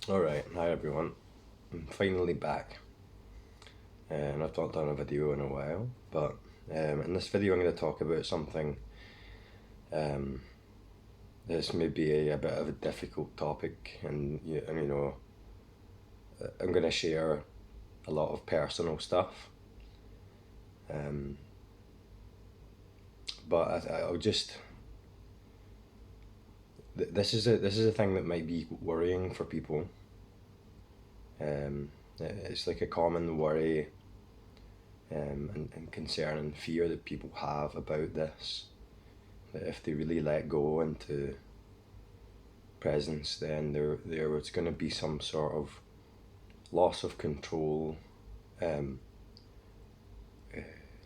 Alright, hi everyone. I'm finally back, and I've not done a video in a while, but in this video I'm going to talk about something um, that's maybe a bit of a difficult topic, and I'm going to share a lot of personal stuff, um, but I'll just this is a thing that might be worrying for people. It's like a common worry and concern and fear that people have about this. That if they really let go into presence, then there was going to be some sort of loss of control, um,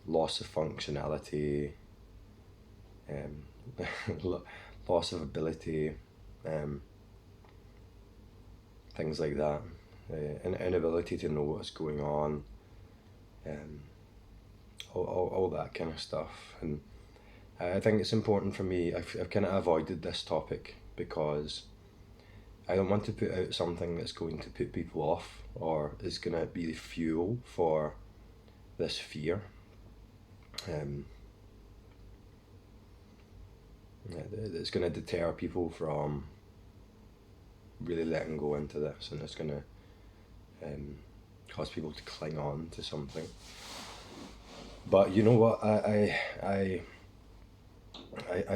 loss of functionality, um, loss of ability, um, things like that, an inability to know what's going on, um, all that kind of stuff. And I think it's important for me. I've kind of avoided this topic because I don't want to put out something that's going to put people off or is going to be the fuel for this fear. Um, it's going to deter people from really letting go into this, and it's going to cause people to cling on to something. But you know what? I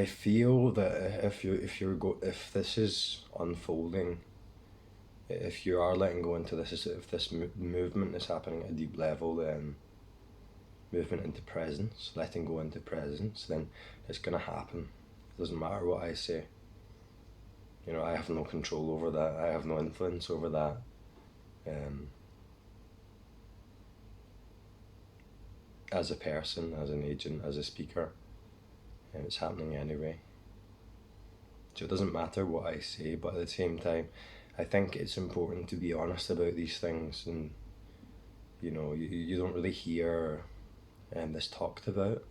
feel that if this is unfolding, if you are letting go into this, if this movement is happening at a deep level, then movement into presence, letting go into presence, then it's gonna happen. It doesn't matter what I say. I have no control over that. I have no influence over that. As a person, as an agent, as a speaker, and it's happening anyway. So it doesn't matter what I say, but at the same time, I think it's important to be honest about these things, and you don't really hear this talked about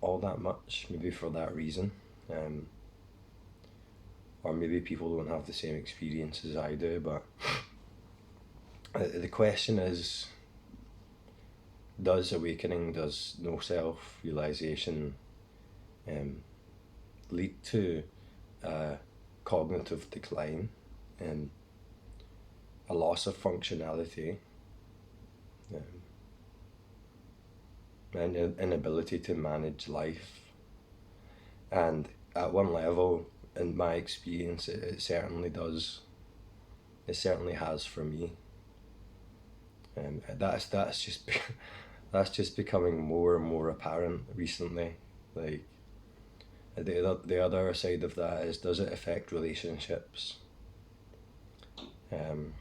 all that much, maybe for that reason, or maybe people don't have the same experience as I do. But the question is, does awakening, does no self realization lead to cognitive decline and a loss of functionality, um, and an inability to manage life? And at one level, in my experience, it certainly does. It certainly has for me. That's just that's just becoming more and more apparent recently. Like the other side of that is, does it affect relationships? Um,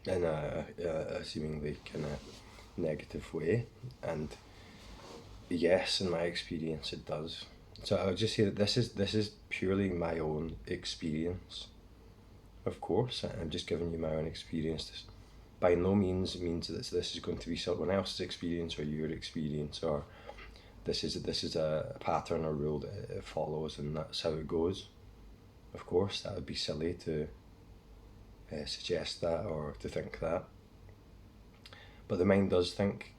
in a seemingly kind of negative way, and yes, in my experience, it does. So I would just say that this is purely my own experience. Of course, I'm just giving you my own experience. This by no means means that this is going to be someone else's experience or your experience, or this is a pattern or rule that it follows, and that's how it goes. Of course, that would be silly to suggest that or to think that. But the mind does think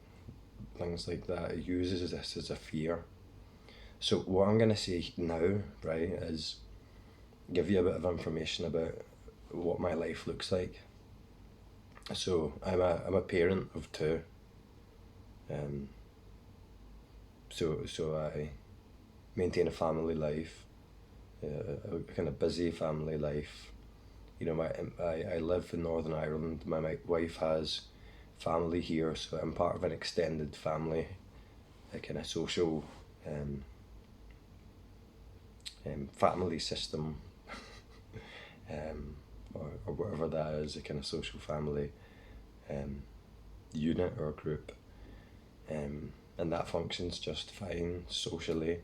things like that. It uses this as a fear. So what I'm gonna say now, right, is give you a bit of information about what my life looks like. So I'm a parent of two. Um, so I maintain a family life, a kind of busy family life. I live in Northern Ireland. My wife has family here, so I'm part of an extended family, a kind of social family system, or whatever that is, a kind of social family unit or group, and that functions just fine socially.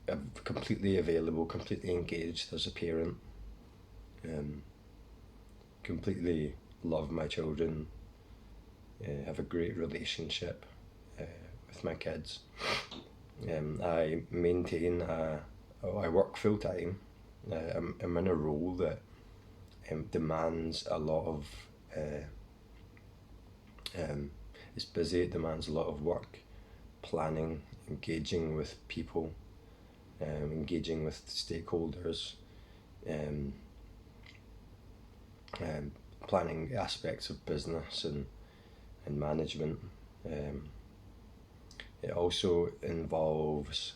I'm completely available, completely engaged as a parent, um, completely love my children, have a great relationship with my kids. I maintain I work full time. I'm in a role that demands a lot of it's busy, it demands a lot of work, planning, engaging with people, engaging with stakeholders, um, planning aspects of business and management. It also involves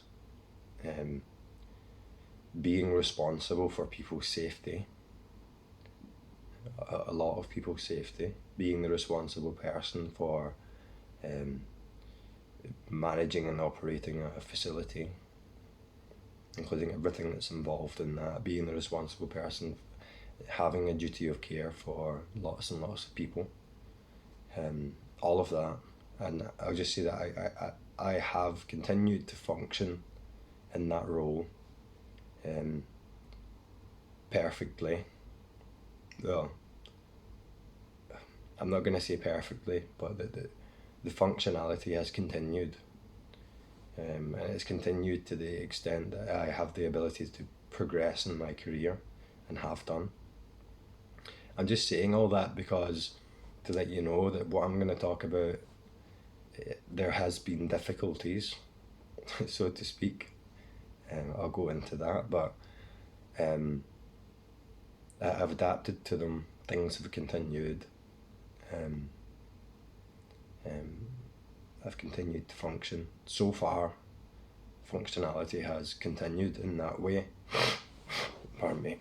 being responsible for people's safety, a lot of people's safety, being the responsible person for managing and operating a facility, including everything that's involved in that, being the responsible person, having a duty of care for lots and lots of people, all of that. And I'll just say that I have continued to function in that role perfectly. Well, I'm not going to say perfectly, but the functionality has continued. And it's continued to the extent that I have the ability to progress in my career and have done. I'm just saying all that because to let you know that what I'm going to talk about, there has been difficulties, so to speak. I'll go into that, but I've adapted to them. Things have continued. I've continued to function. So far, functionality has continued in that way. Pardon me.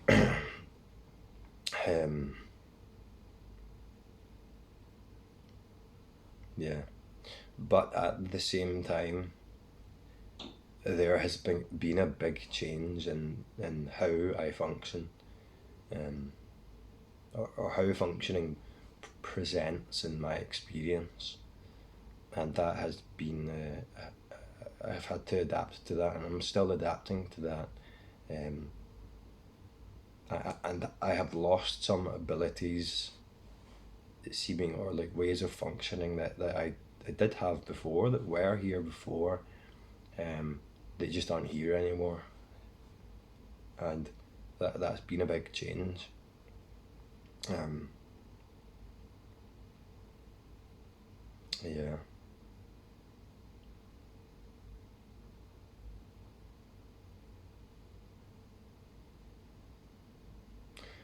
Yeah, but at the same time, there has been a big change in how I function, or how functioning presents in my experience, and that has been I've had to adapt to that, and I'm still adapting to that. And I have lost some abilities, seeming, or like ways of functioning that I did have before, that were here before. They just aren't here anymore, and that's been a big change. Yeah.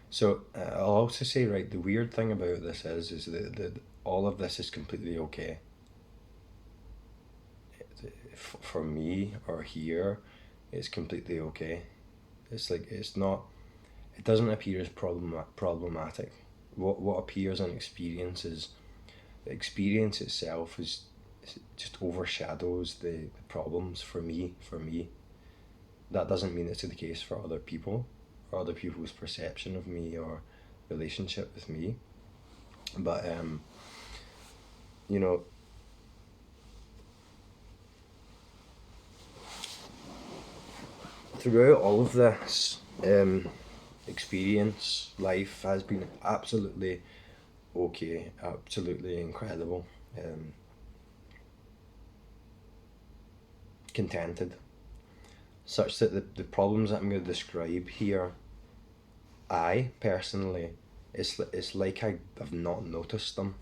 So I'll also say, right, the weird thing about this is that all of this is completely okay. For me or here, it's completely okay. It's like it's not. It doesn't appear as problematic. What appears in experience is the experience itself is just overshadows the problems for me. For me, that doesn't mean it's the case for other people, or other people's perception of me or relationship with me. But you know, throughout all of this, experience, life has been absolutely okay, absolutely incredible, contented, such that the problems that I'm going to describe here, I personally, it's like I've not noticed them.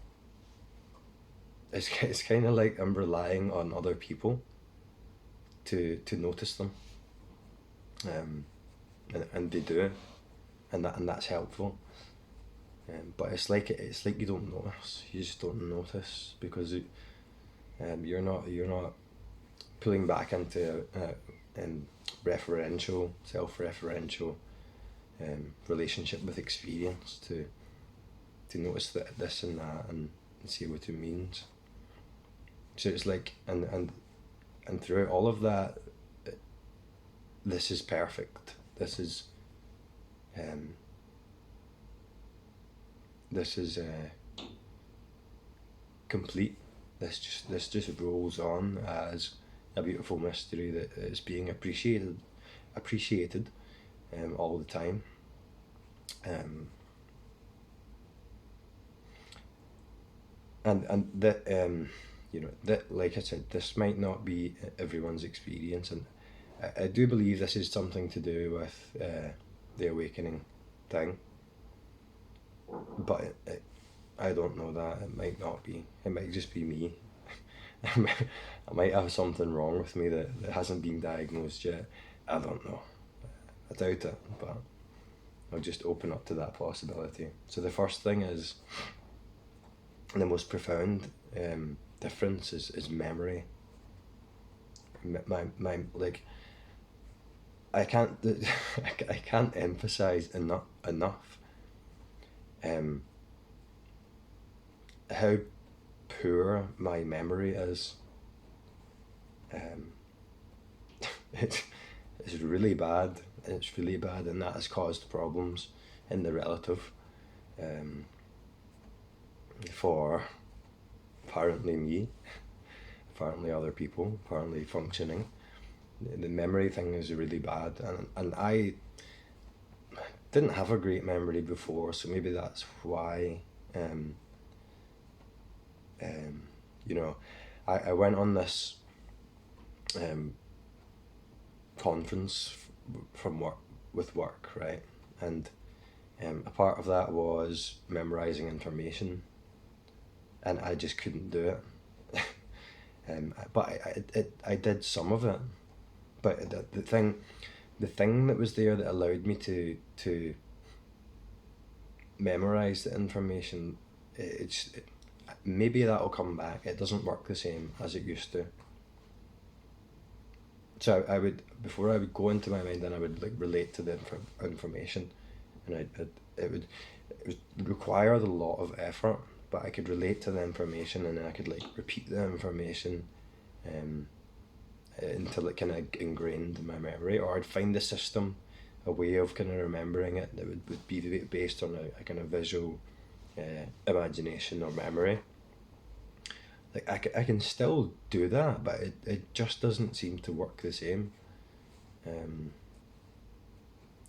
It's kind of like I'm relying on other people to notice them, and they do, and that's helpful. But it's like you don't notice. You just don't notice because you're not pulling back into referential, self-referential relationship with experience to notice that this and that and see what it means. So it's like and throughout all of that, this is perfect. Um, this is complete. This just rolls on as a beautiful mystery that is being appreciated all the time. Um, and that you know, that, like I said, this might not be everyone's experience, and I do believe this is something to do with the awakening thing, but I don't know that. It might not be. It might just be me. I might have something wrong with me that hasn't been diagnosed yet. I don't know. I doubt it, but I'll just open up to that possibility. So the first thing is, the most profound difference is memory. My like, I can't I can't emphasize enough how poor my memory is. Um, it's it's really bad. It's really bad, and that has caused problems in the relative. Um, for apparently me, apparently other people, apparently functioning. The memory thing is really bad, and I didn't have a great memory before, so maybe that's why. Um, um, you know, I went on this um, conference from work with work, right, and a part of that was memorizing information, and I just couldn't do it. But I did some of it, but the thing that was there that allowed me to memorize the information, maybe that'll come back. It doesn't work the same as it used to. So I would, before I would go into my mind, then I would like relate to the information, and it would require a lot of effort, but I could relate to the information, and then I could like repeat the information, um, until it kind of ingrained in my memory, or I'd find a system, a way of kind of remembering it that would be based on a kind of visual imagination or memory. Like I can still do that, but it just doesn't seem to work the same. Um,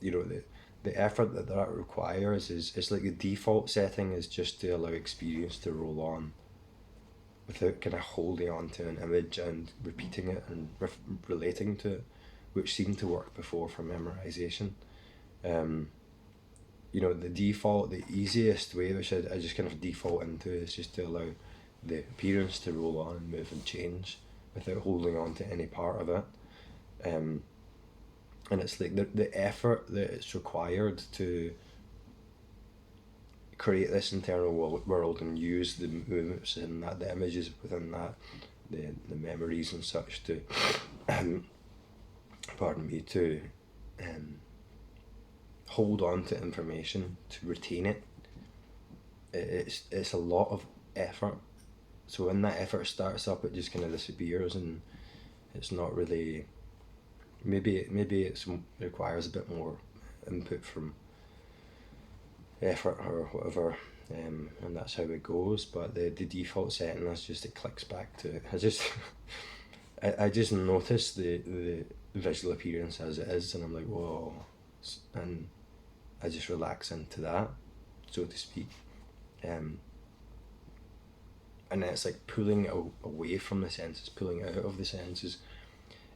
you know, the effort that requires is like the default setting is just to allow experience to roll on without kind of holding on to an image and repeating it and relating to it, which seemed to work before for memorization. Um, you know, the easiest way, which I just kind of default into, is just to allow the appearance to roll on and move and change without holding on to any part of it. Um, and it's like the effort that it's required to create this internal world and use the movements in that, the images within that, the memories and such to, pardon me, to hold on to information, to retain it. It's a lot of effort. So when that effort starts up, it just kind of disappears, and it's not really. Maybe it requires a bit more input from effort or whatever, and that's how it goes. But the default setting is just, it clicks back to. I just notice the visual appearance as it is, and I'm like, whoa, and I just relax into that, so to speak. And then it's like pulling away from the senses, pulling out of the senses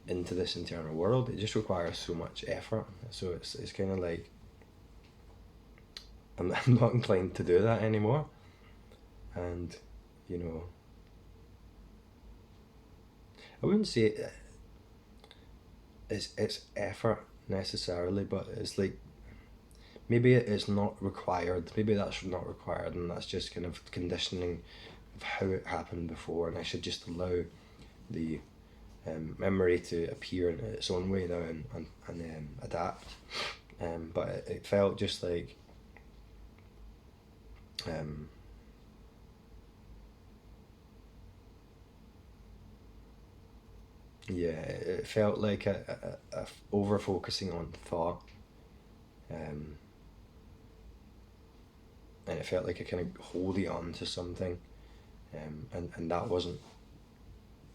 into this internal world. It just requires so much effort. So it's kind of like I'm not inclined to do that anymore. And you know, I wouldn't say it's effort necessarily, but it's like maybe it's not required. Maybe that's not required, and that's just kind of conditioning of how it happened before, and I should just allow the memory to appear in its own way now and adapt. But it felt just like yeah, it felt like a over focusing on thought, um, and it felt like a kind of holding on to something, and that wasn't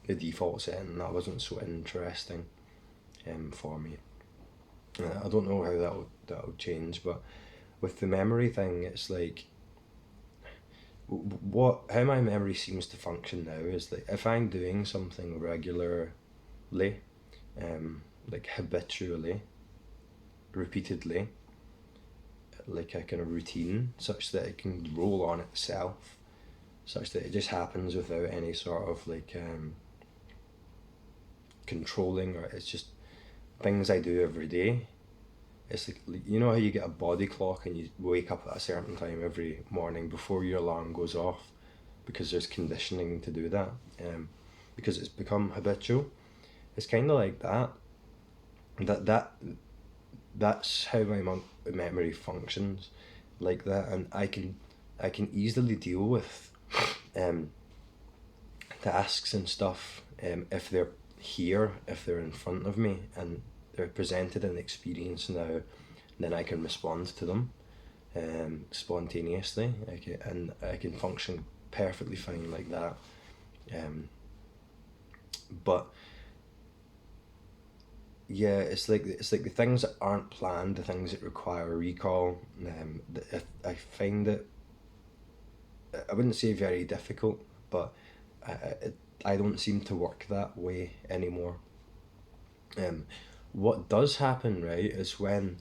the default setting. That wasn't so interesting, for me. I don't know how that would change, but with the memory thing, it's like how my memory seems to function now is that if I'm doing something regularly, like habitually, repeatedly, like a kind of routine, such that it can roll on itself, such that it just happens without any sort of like controlling, or it's just things I do every day. It's like, you know how you get a body clock and you wake up at a certain time every morning before your alarm goes off, because there's conditioning to do that, because it's become habitual. It's kind of like that. That that that's how my memory functions, like that, and I can easily deal with um, tasks and stuff, if they're here, if they're in front of me, and they're presented in experience now, then I can respond to them spontaneously. I can function perfectly fine like that. But yeah, it's like the things that aren't planned, the things that require recall. I find it, I wouldn't say very difficult, but I don't seem to work that way anymore. Um, what does happen, right, is when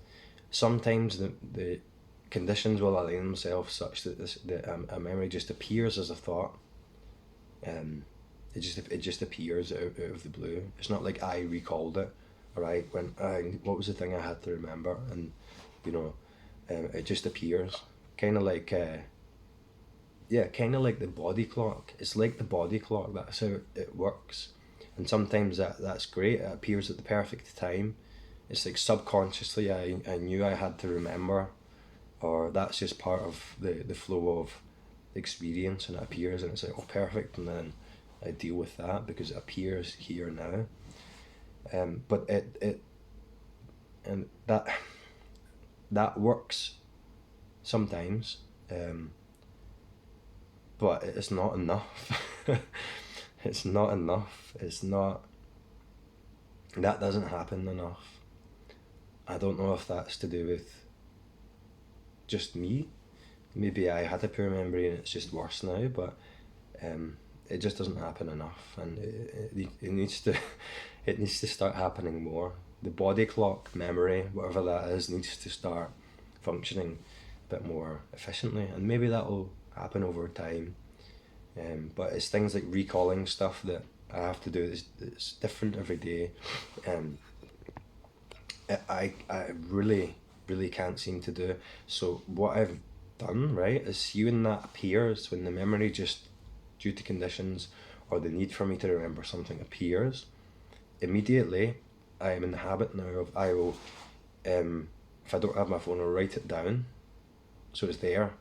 sometimes the conditions will align themselves such that a memory just appears as a thought. It just appears out of the blue. It's not like I recalled it, all right. What was the thing I had to remember, and you know, it just appears, kind of like yeah, kind of like the body clock. It's like the body clock. That's how it works, and sometimes that's great. It appears at the perfect time. It's like subconsciously I knew I had to remember, or that's just part of the flow of experience, and it appears and it's like, oh, perfect, and then I deal with that because it appears here now. But it and that works sometimes, but it's not enough. It's not enough. It's not. That doesn't happen enough. I don't know if that's to do with just me. Maybe I had a poor memory and it's just worse now, but it just doesn't happen enough, and it needs to it needs to start happening more. The body clock memory, whatever that is, needs to start functioning a bit more efficiently, and maybe that'll happen over time. But it's things like recalling stuff that I have to do. It's different every day. Um, I really can't seem to do. So what I've done, right, is see when that appears, when the memory just due to conditions or the need for me to remember something appears, immediately I am in the habit now of I will, if I don't have my phone, I'll write it down so it's there.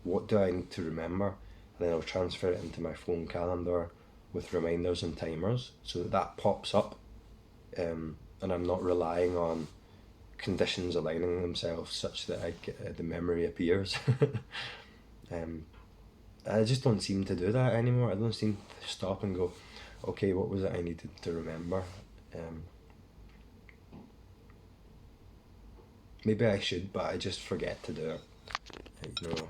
What do I need to remember? And then I'll transfer it into my phone calendar with reminders and timers so that pops up, and I'm not relying on conditions aligning themselves such that the memory appears. um, I just don't seem to do that anymore. I don't seem to stop and go, okay, what was it I needed to remember? Um, Maybe I should, but I just forget to do it. You know.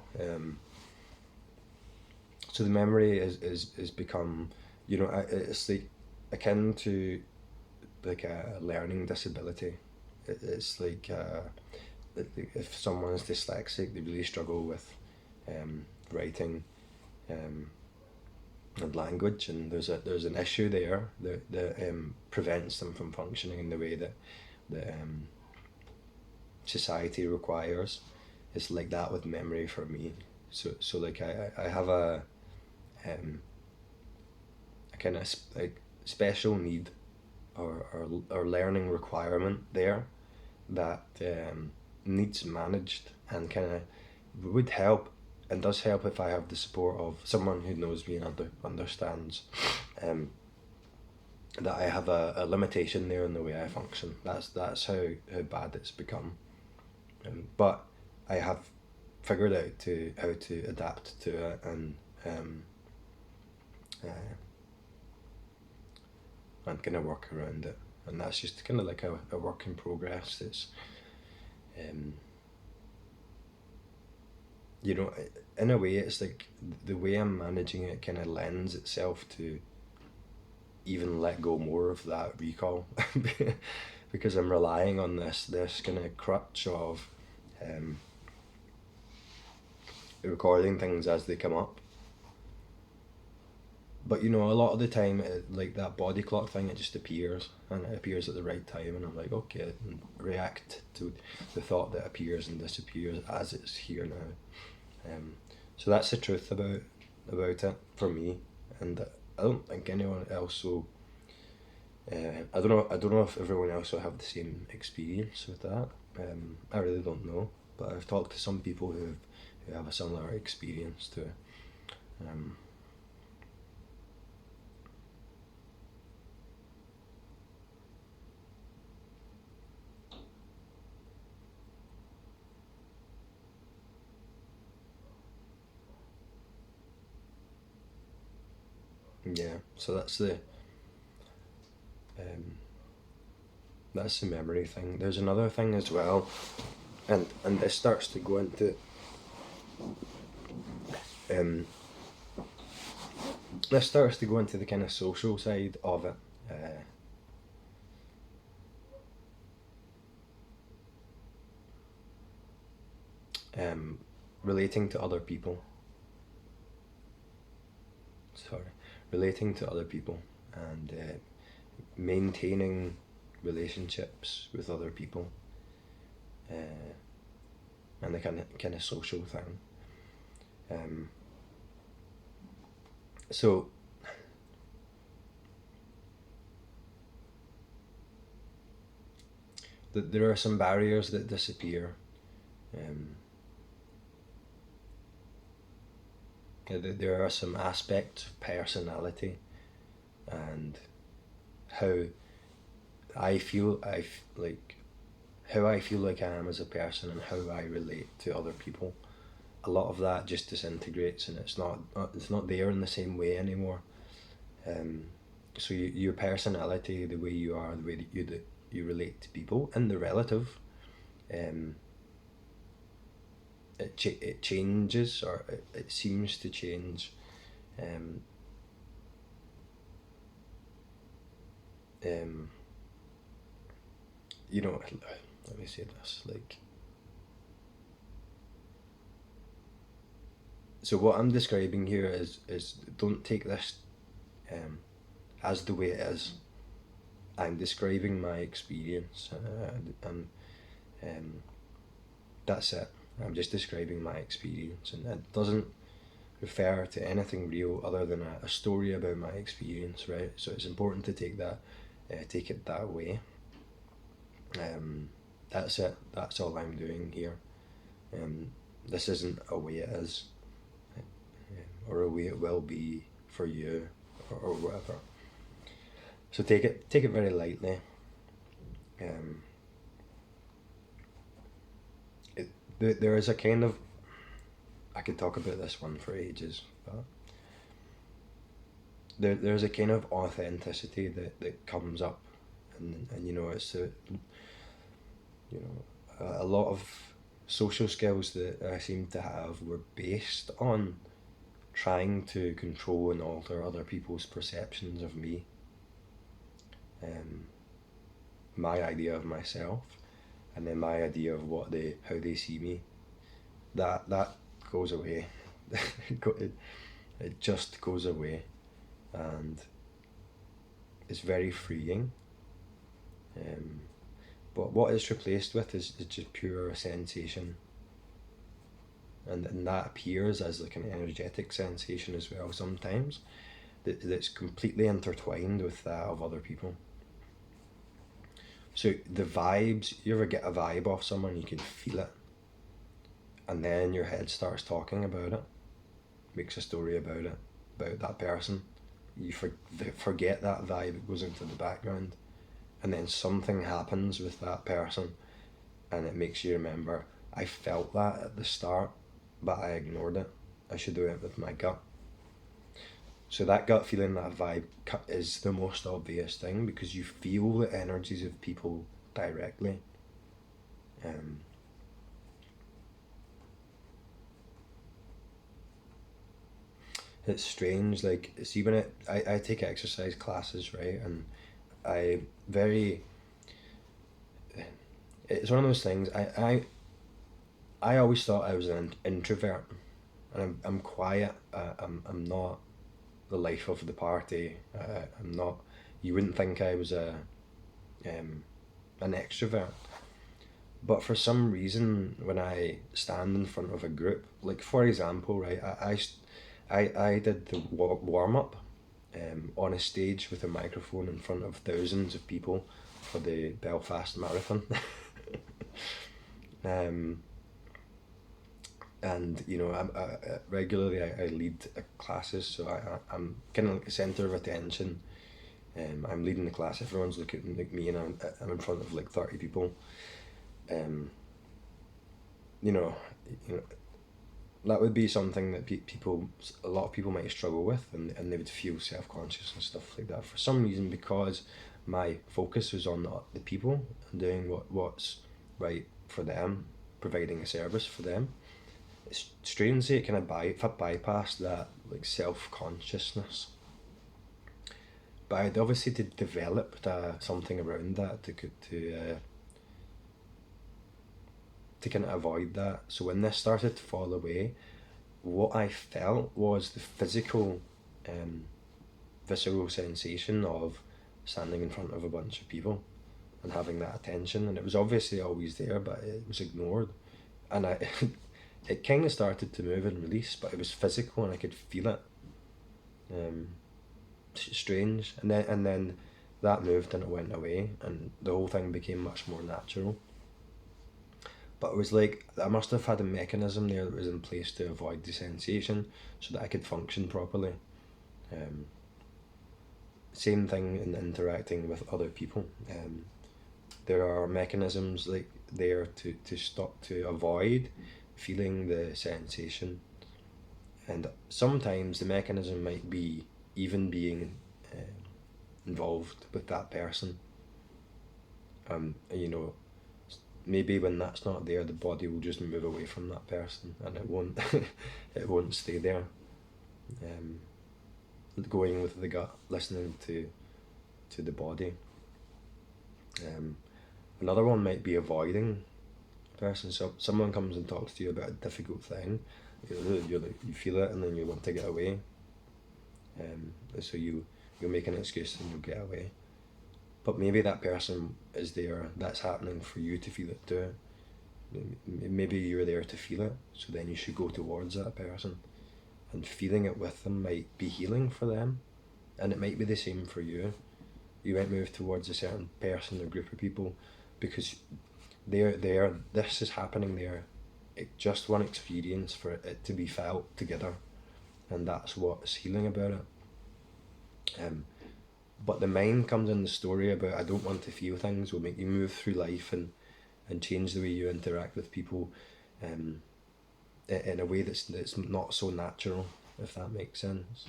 So the memory is become, it's like akin to like a learning disability. It's like if someone is dyslexic, they really struggle with writing, um, and language, and there's an issue there that prevents them from functioning in the way that society requires. It's like that with memory for me. So like I have um, a kind of like special need, or learning requirement there that needs managed, and kind of would help and does help if I have the support of someone who knows me and understands um, that I have a limitation there in the way I function. That's how bad it's become. But I have figured out how to adapt to it, and uh, I'm gonna work around it, and that's just kind of like a work in progress. It's um, you know, in a way, it's like the way I'm managing it kind of lends itself to even let go more of that recall, because I'm relying on this kind of crutch of um, recording things as they come up. But you know, a lot of the time, like that body clock thing, it just appears, and it appears at the right time, and I'm like, okay, and react to the thought that appears and disappears as it's here now. So that's the truth about it for me, and I don't think anyone else will. I don't know. I don't know if everyone else will have the same experience with that. I really don't know, but I've talked to some people who have a similar experience to it. Um, yeah. So um, that's the memory thing. There's another thing as well, and this starts to go into um, the kind of social side of it. Um, Relating to other people. Sorry, relating to other people, and maintaining relationships with other people, uh, and the kind of social thing. Um, so there are some barriers that disappear. Um, there are some aspects of personality and how like how I feel like I am as a person and how I relate to other people. A lot of that just disintegrates, and it's not there in the same way anymore. Um, so your personality, the way you are, the way that you relate to people, and the relative, um, it changes, or it seems to change. Um, um, you know, let me say this, like, so what I'm describing here is don't take this um, as the way it is. I'm describing my experience, and um, that's it. I'm just describing my experience, and it doesn't refer to anything real other than a story about my experience, right? So it's important to take it that way. That's it. That's all I'm doing here. Um, this isn't a way it is, or a way it will be for you, or whatever. So take it very lightly. Um, there is a kind of, I could talk about this one for ages, but there's a kind of authenticity that comes up, and you know, you know, a lot of social skills that I seem to have were based on trying to control and alter other people's perceptions of me, um, my idea of myself, and then my idea of how they see me. That goes away. it, it just goes away, and it's very freeing. Um, but what it's replaced with is just pure sensation, and that appears as like an energetic sensation as well sometimes, that's completely intertwined with that of other people. So the vibes, you ever get a vibe off someone, you can feel it, and then your head starts talking about it, makes a story about it, about that person. You forget that vibe, it goes into the background, and then something happens with that person, and it makes you remember, I felt that at the start, but I ignored it. I should do it with my gut. So that gut feeling, that vibe, is the most obvious thing, because you feel the energies of people directly. Um, It's strange. Like, see, when I take exercise classes, right, and I very it's one of those things. I always thought I was an introvert, and I'm quiet. I'm not the life of the party. I'm not. You wouldn't think I was um, an extrovert, but for some reason, when I stand in front of a group, like for example, right, I did the warm up on a stage with a microphone in front of thousands of people for the Belfast Marathon. um, and you know, regularly I lead classes, so I'm kind of like the center of attention. I'm leading the class. Everyone's looking at me, and I'm in front of like 30 people. Um, you know, you know that would be something that a lot of people might struggle with, and they would feel self conscious and stuff like that for some reason, because my focus was on the people and doing what's right for them, providing a service for them. It's strange that it kind of bypassed that like self consciousness. But I'd obviously developed something around that to kind of avoid that. So when this started to fall away, what I felt was the physical, um, visceral sensation of standing in front of a bunch of people and having that attention. And it was obviously always there, but it was ignored. And I, it kind of started to move and release, but it was physical and I could feel it. Um, Strange. And then that moved and it went away, and the whole thing became much more natural. But it was like I must have had a mechanism there that was in place to avoid the sensation so that I could function properly. Um, Same thing in interacting with other people. There are mechanisms like there to stop, to avoid feeling the sensation, and sometimes the mechanism might be even being involved with that person. You know, maybe when that's not there, the body will just move away from that person, and it won't it won't stay there. Um, Going with the gut, listening to the body. Um, Another one might be avoiding a person. So someone comes and talks to you about a difficult thing, you feel it, and then you want to get away. So you'll make an excuse and you'll get away. But maybe that person is there. That's happening for you to feel it too. Maybe you're there to feel it, so then you should go towards that person, and feeling it with them might be healing for them, and it might be the same for you. You might move towards a certain person or group of people because this is happening there. Just one experience for it to be felt together, and that's what's healing about it. But the mind comes in the story about I don't want to feel things will make you move through life and change the way you interact with people, um, in a way that's not so natural, if that makes sense.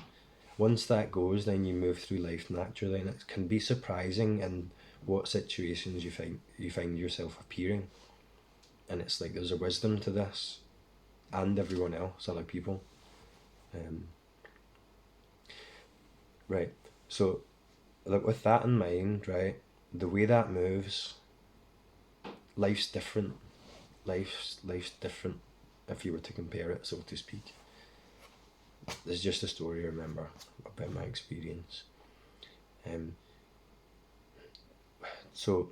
Once that goes, then you move through life naturally, and it can be surprising in what situations you find yourself appearing, and it's like there's a wisdom to this, and everyone else, other people. Um, right. So, like with that in mind, right, the way that moves, life's different. Life's different, if you were to compare it, so to speak. There's just a story I remember about my experience. Um, so,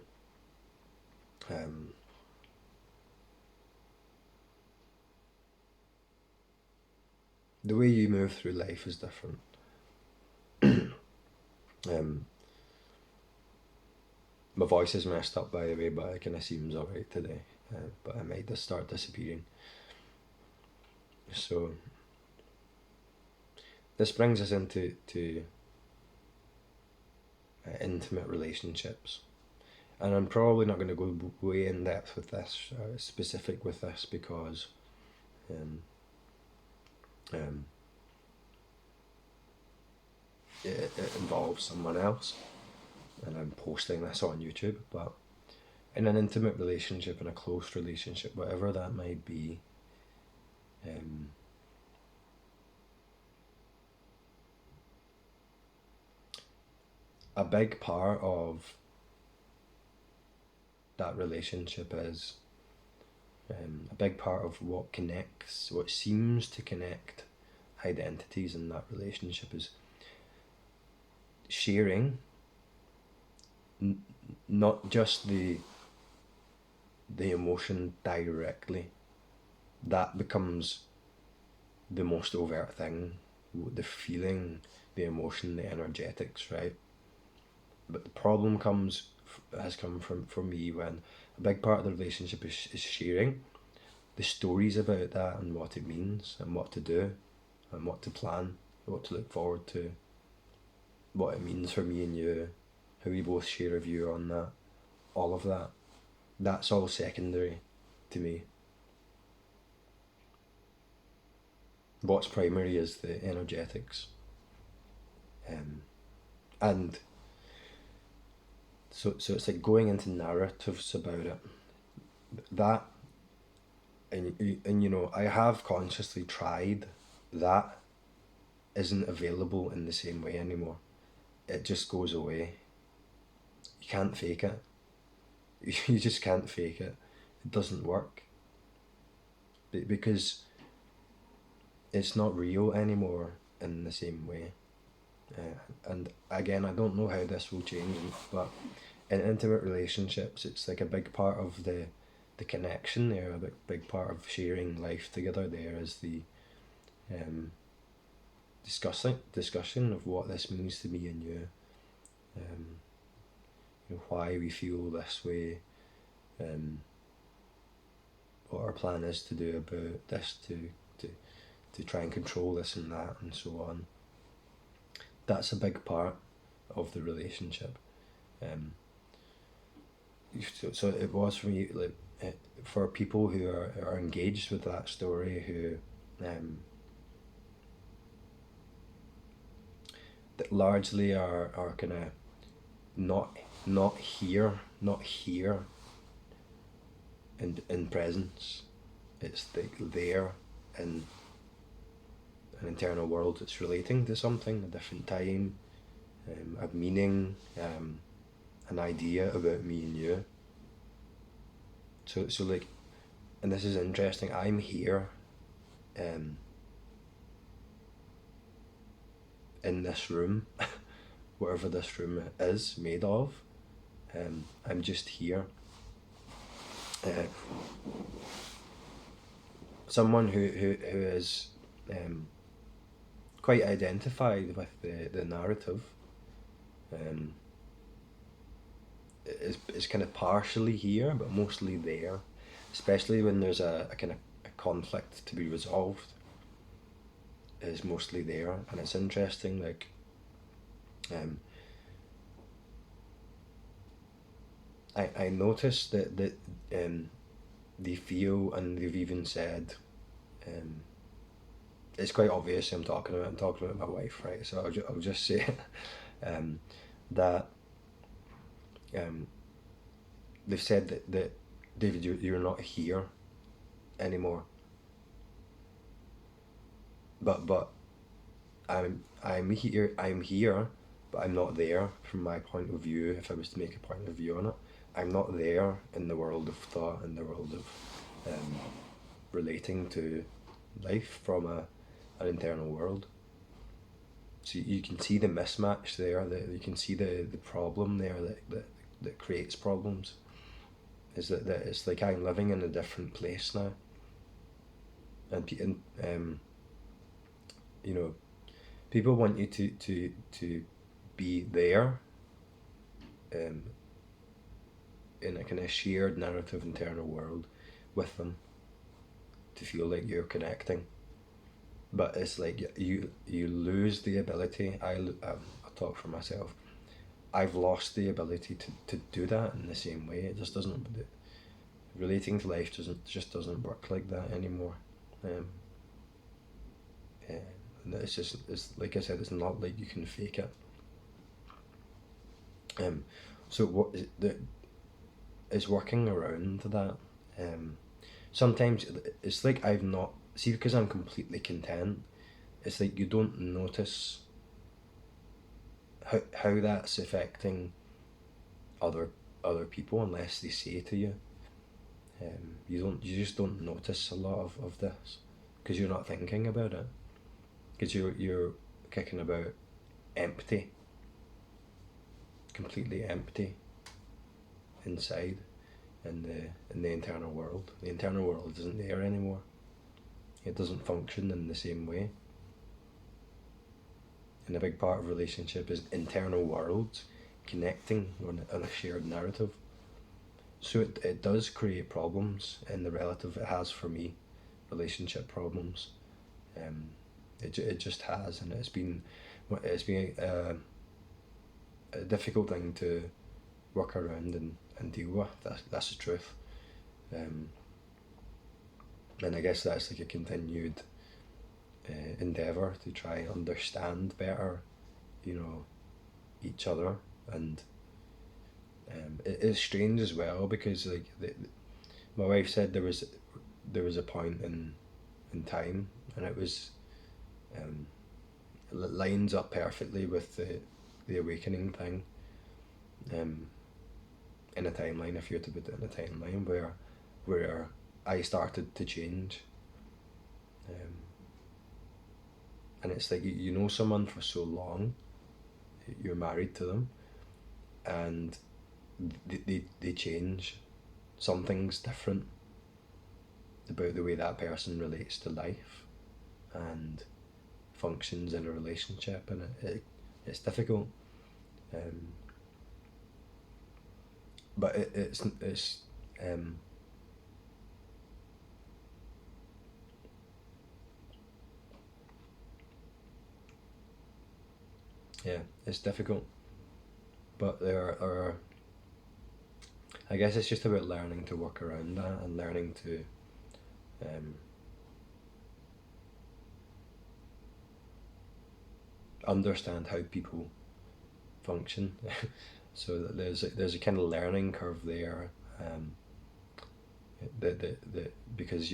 um, the way you move through life is different. Um, my voice is messed up, by the way, but it kind of seems alright today. But I might just start disappearing. So, this brings us into intimate relationships. And I'm probably not going to go way in depth with this, specific with this, because um, um, it involves someone else, and I'm posting this on YouTube. But in an intimate relationship, in a close relationship, whatever that might be, um, a big part of that relationship is a big part of what seems to connect identities in that relationship is sharing not just the emotion directly. That becomes the most overt thing, the feeling, the emotion, the energetics, right? But the problem has come from for me when a big part of the relationship is sharing the stories about that and what it means and what to do and what to plan, what to look forward to, what it means for me and you, how we both share a view on that, all of that. That's all secondary to me. What's primary is the energetics. And so it's like going into narratives about it. That, and you know, I have consciously tried that isn't available in the same way anymore. It just goes away. You can't fake it. You just can't fake it. It doesn't work. Because it's not real anymore in the same way. And again, I don't know how this will change, but in intimate relationships, it's like a big part of the connection there, a big part of sharing life together there is the discussion of what this means to me and you, you know, why we feel this way, what our plan is to do about this, to try and control this and that and so on. That's a big part of the relationship. So it was for me, like, for people who are engaged with that story, who that largely are kind of not here in presence. It's like there in an internal world that's relating to something, a different time, a meaning, an idea about me and you. So like, and this is interesting, I'm here in this room, whatever this room is made of. I'm just here. Someone who is quite identified with the narrative is kind of partially here but mostly there, especially when there's a kind of a conflict to be resolved, is mostly there. And it's interesting, like I noticed that they feel, and they've even said, it's quite obvious I'm talking about my wife, right? So I'll just say that they've said that David, you're not here anymore. But I'm here, but I'm not there from my point of view. If I was to make a point of view on it, I'm not there in the world of thought, in the world of relating to life from an internal world. So you can see the mismatch there. You can see the problem there that creates problems. Is that it's like I'm living in a different place now, and you know, people want you to be there, in a kind of shared narrative internal world with them, to feel like you're connecting. But it's like you lose the ability. I'll talk for myself. I've lost the ability to do that in the same way. It just doesn't. Relating to life doesn't work like that anymore. And it's like I said, it's not like you can fake it. So what is working around that. Sometimes it's like I've not see, because I'm completely content. It's like you don't notice how that's affecting other other people unless they say to you. You just don't notice a lot of this because you're not thinking about it, because you're kicking about empty, completely empty inside in the internal world. The internal world isn't there anymore. It doesn't function in the same way. And a big part of relationship is internal worlds connecting on a shared narrative. So it does create problems in the relative. It has for me, relationship problems. It just has, and it's been a difficult thing to work around and deal with. That's the truth. And I guess that's like a continued endeavour to try and understand better, each other. And it is strange as well because like my wife said there was a point in time, and it was it lines up perfectly with the awakening thing. In a timeline, if you were to put it in a timeline, where I started to change. And it's like you know someone for so long, you're married to them, and they change. Something's different about the way that person relates to life and functions in a relationship, and it's difficult. But it's yeah, it's difficult. But there are, I guess it's just about learning to work around that and learning to understand how people function. So that there's a kind of learning curve there. Because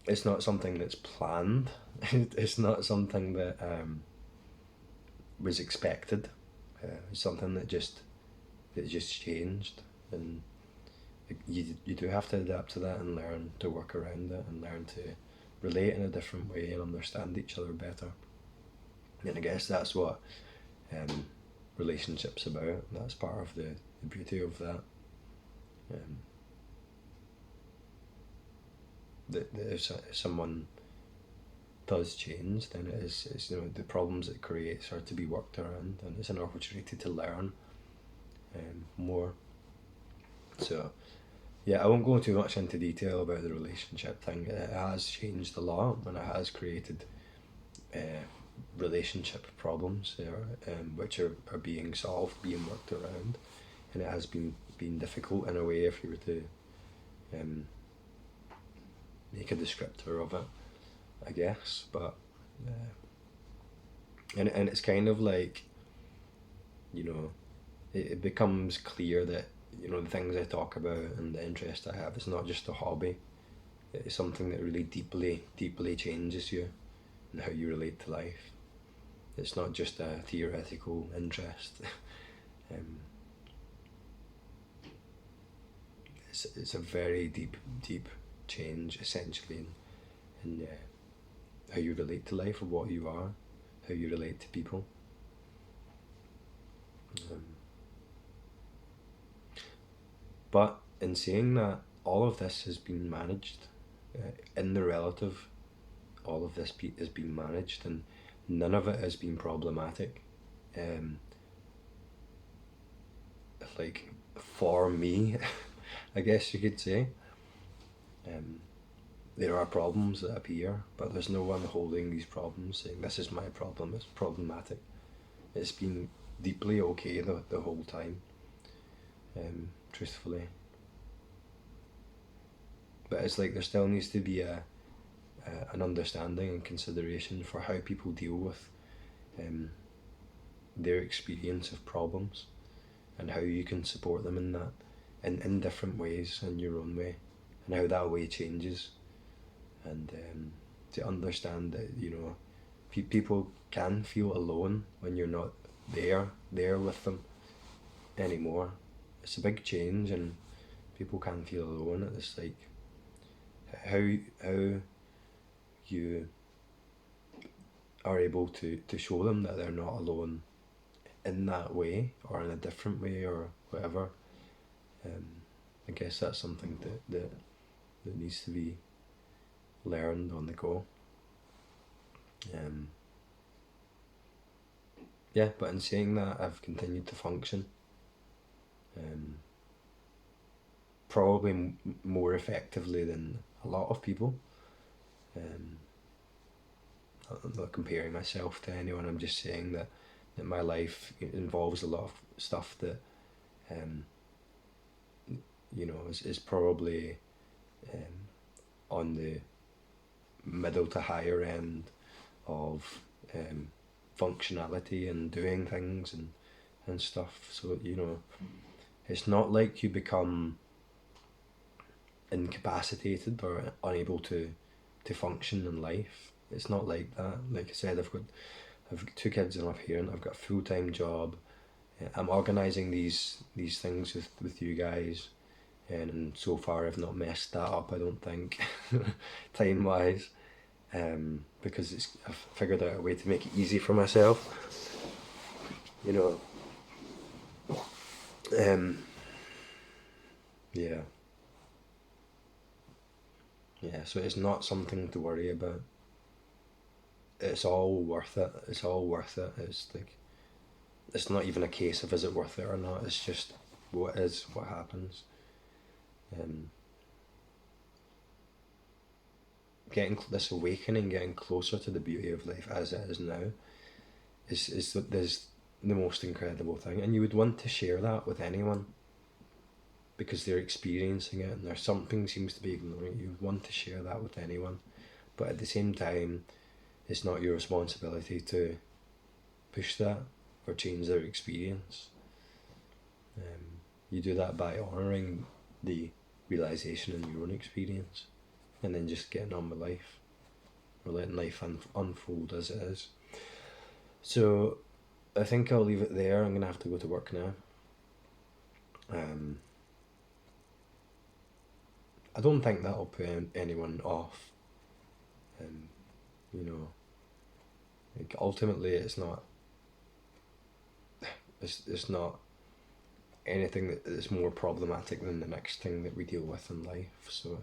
it's not something that's planned. It's not something that was expected. It's something that just changed, and you do have to adapt to that and learn to work around it and learn to relate in a different way and understand each other better. And I guess that's what relationships about. That's part of the beauty of that. That if someone does change, then it's the problems it creates are to be worked around, and it's an opportunity to learn more. So yeah, I won't go too much into detail about the relationship thing. It has changed a lot, and it has created relationship problems there, which are being solved, being worked around, and it has been difficult in a way if you were to make a descriptor of it, I guess. But and it's kind of like it becomes clear that the things I talk about and the interest I have, it's not just a hobby. It's something that really deeply changes you and how you relate to life. It's not just a theoretical interest. It's a very deep change, essentially, in how you relate to life, or what you are, how you relate to people. But in saying that, all of this has been managed in the relative. All of this has been managed, and none of it has been problematic. Like for me, I guess you could say. There are problems that appear, but there's no one holding these problems saying this is my problem, it's problematic. It's been deeply okay the whole time, truthfully. But it's like there still needs to be an understanding and consideration for how people deal with their experience of problems, and how you can support them in that in different ways, in your own way, and how that way changes. And to understand that people can feel alone when you're not there with them anymore. It's a big change, and people can feel alone. It's like how you are able to show them that they're not alone in that way, or in a different way, or whatever. I guess that's something that needs to be learned on the go. Yeah, but in saying that, I've continued to function, probably more effectively than a lot of people. I'm not comparing myself to anyone. I'm just saying that my life involves a lot of stuff that is probably on the middle to higher end of functionality and doing things and stuff. So it's not like you become incapacitated or unable to function in life. It's not like that. Like I said, I've got 2 kids and I'm a parent. I've got a full-time job. I'm organising these things with you guys, and so far I've not messed that up, I don't think, time wise, because I've figured out a way to make it easy for myself. Yeah. Yeah, so it's not something to worry about. It's all worth it. It's all worth it. It's like, it's not even a case of is it worth it or not. It's just what is, what happens. Getting this awakening, getting closer to the beauty of life as it is now, is the most incredible thing, and you would want to share that with anyone because they're experiencing it, and there's something seems to be ignoring it. You would want to share that with anyone, but at the same time, it's not your responsibility to push that or change their experience. You do that by honouring the realisation in your own experience, and then just getting on with life, or letting life unfold as it is. So I think I'll leave it there. I'm going to have to go to work now. I don't think that'll put anyone off. Like ultimately it's not anything that is more problematic than the next thing that we deal with in life. So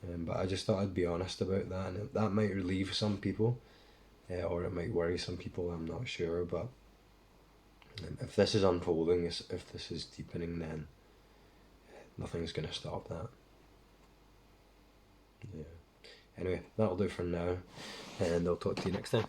but I just thought I'd be honest about that, and that might relieve some people, or it might worry some people, I'm not sure. But if this is unfolding, if this is deepening, then nothing's going to stop that. Yeah. Anyway, that'll do for now, and I'll talk to you next time.